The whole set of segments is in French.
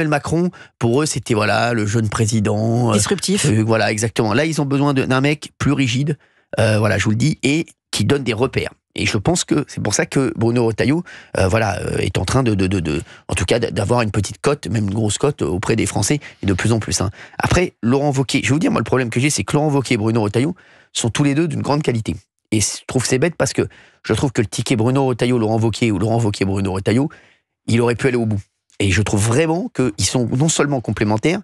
Macron, pour eux, c'était voilà le jeune président disruptif. Voilà, exactement. Là, ils ont besoin d'un mec plus rigide, voilà, je vous le dis, et qui donne des repères. Et je pense que c'est pour ça que Bruno Retailleau, est en train en tout cas, d'avoir une petite cote, même une grosse cote auprès des Français, et de plus en plus. Hein. Après, Laurent Wauquiez, je vais vous dire, moi, le problème que j'ai, c'est que Laurent Wauquiez et Bruno Retailleau sont tous les deux d'une grande qualité. Et je trouve que c'est bête parce que je trouve que le ticket Bruno Retailleau, Laurent Wauquiez ou Laurent Wauquiez, Bruno Retailleau, il aurait pu aller au bout. Et je trouve vraiment qu'ils sont non seulement complémentaires,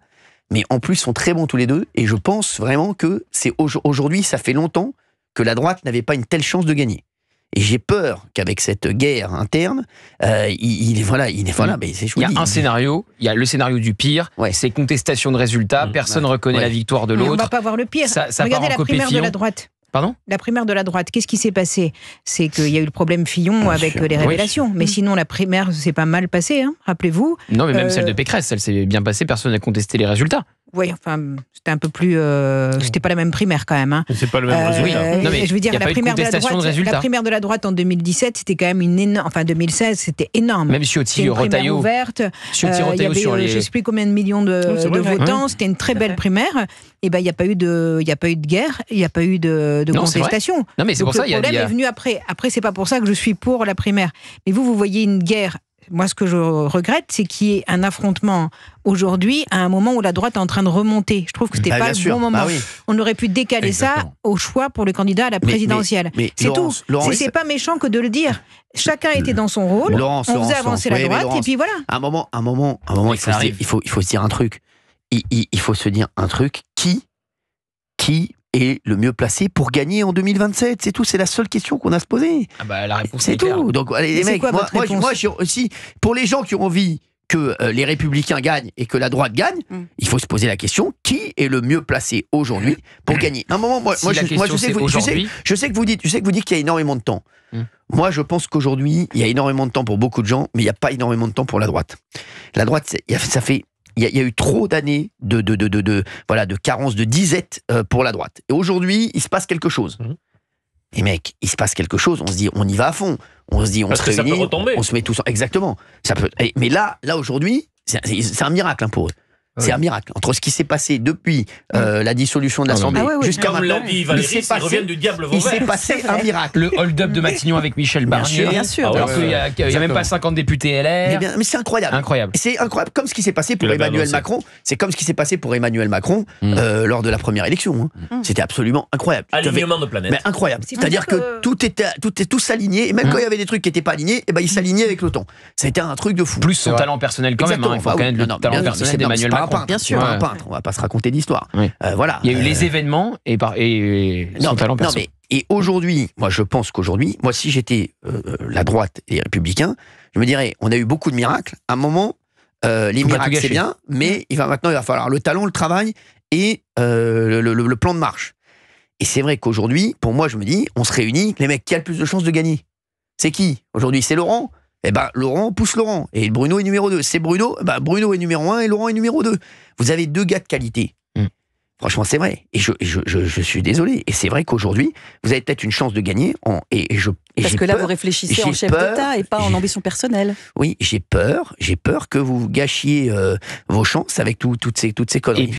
mais en plus sont très bons tous les deux. Et je pense vraiment que c'est aujourd'hui, ça fait longtemps que la droite n'avait pas une telle chance de gagner. Et j'ai peur qu'avec cette guerre interne, mais il y a un scénario, il y a le scénario du pire, c'est contestation de résultats, personne ne reconnaît la victoire de l'autre. On ne va pas voir le pire. Regardez la primaire de la droite. Pardon ? La primaire de la droite, qu'est-ce qui s'est passé ? C'est qu'il y a eu le problème Fillon avec les révélations. Oui. Mais sinon, la primaire s'est pas mal passée, hein, rappelez-vous. Non, mais même celle de Pécresse, elle s'est bien passée, personne n'a contesté les résultats. Oui, enfin, c'était un peu plus... c'était pas la même primaire, quand même. Hein. C'est pas le même résultat. Non, mais je veux dire, la primaire de la droite en 2017, c'était quand même une énorme... Enfin, 2016, c'était énorme. Même Ciotti, Retailleau. Ouverte. Il y avait, je ne sais plus combien de millions de votants. C'était une très belle primaire. Et ben, il n'y a pas eu de guerre, il n'y a pas eu de contestation. Non, mais c'est pour ça, le problème est venu après. Après, c'est pas pour ça que je suis pour la primaire. Mais vous voyez une guerre. Moi, ce que je regrette, c'est qu'il y ait un affrontement aujourd'hui, à un moment où la droite est en train de remonter. Je trouve que c'était pas le bon moment. On aurait pu décaler ça au choix pour le candidat à la présidentielle. C'est tout. C'est pas méchant que de le dire. Chacun était dans son rôle. On faisait avancer la droite, et puis voilà. À un moment, il faut se dire un truc. Il faut se dire un truc. Qui est le mieux placé pour gagner en 2027? C'est tout, c'est la seule question qu'on a à se poser. Ah bah, la réponse c'est tout. Claire. Donc, allez, les mecs, moi, aussi, pour les gens qui ont envie que les Républicains gagnent et que la droite gagne, il faut se poser la question, qui est le mieux placé aujourd'hui pour gagner? Un moment, je sais que vous dites qu'il y a énormément de temps. Moi, je pense qu'aujourd'hui, il y a énormément de temps pour beaucoup de gens, mais il n'y a pas énormément de temps pour la droite. La droite, ça fait... Il y a eu trop d'années de carence, de disette pour la droite. Et aujourd'hui, il se passe quelque chose. Et mec, il se passe quelque chose, on se dit, on y va à fond. On se dit, on se réunit, on se met tous en... Exactement. Ça peut... Mais là aujourd'hui, c'est un miracle pour eux. C'est un miracle. Entre ce qui s'est passé depuis la dissolution de l'Assemblée jusqu'à maintenant, il s'est passé un miracle. Le hold-up de Matignon avec Michel Barnier. Bien sûr. Alors qu'il n'y a même pas 50 députés LR. Mais c'est incroyable. C'est incroyable. Comme ce qui s'est passé pour Emmanuel Macron. C'est comme ce qui s'est passé pour Emmanuel Macron lors de la première élection. C'était absolument incroyable. Alignement de planète. Mais incroyable. C'est-à-dire que tout s'alignait. Et même quand il y avait des trucs qui n'étaient pas alignés, il s'alignait avec le temps. C'était un truc de fou. Plus son talent personnel quand même. Il faut connaître le talent personnel d'Emmanuel Macron. Bien sûr. Un peintre, on va pas se raconter d'histoire. Voilà. Il y a eu les événements et son talent personnel. Et aujourd'hui, moi je pense qu'aujourd'hui, moi si j'étais la droite et les Républicains, je me dirais, on a eu beaucoup de miracles. À un moment, les miracles c'est bien, mais il va falloir le talent, le travail et le plan de marche. Et c'est vrai qu'aujourd'hui, pour moi, je me dis, on se réunit, les mecs qui a le plus de chances de gagner, c'est qui? Aujourd'hui, c'est Laurent. Eh ben, Laurent pousse Laurent. Et Bruno est numéro 2. C'est Bruno. Bruno est numéro 1 et Laurent est numéro 2. Vous avez deux gars de qualité. Franchement, c'est vrai. Et je suis désolé. Et c'est vrai qu'aujourd'hui, vous avez peut-être une chance de gagner. Parce que là, vous réfléchissez en chef d'État et pas en ambition personnelle. Oui, j'ai peur que vous gâchiez vos chances avec toutes ces conneries.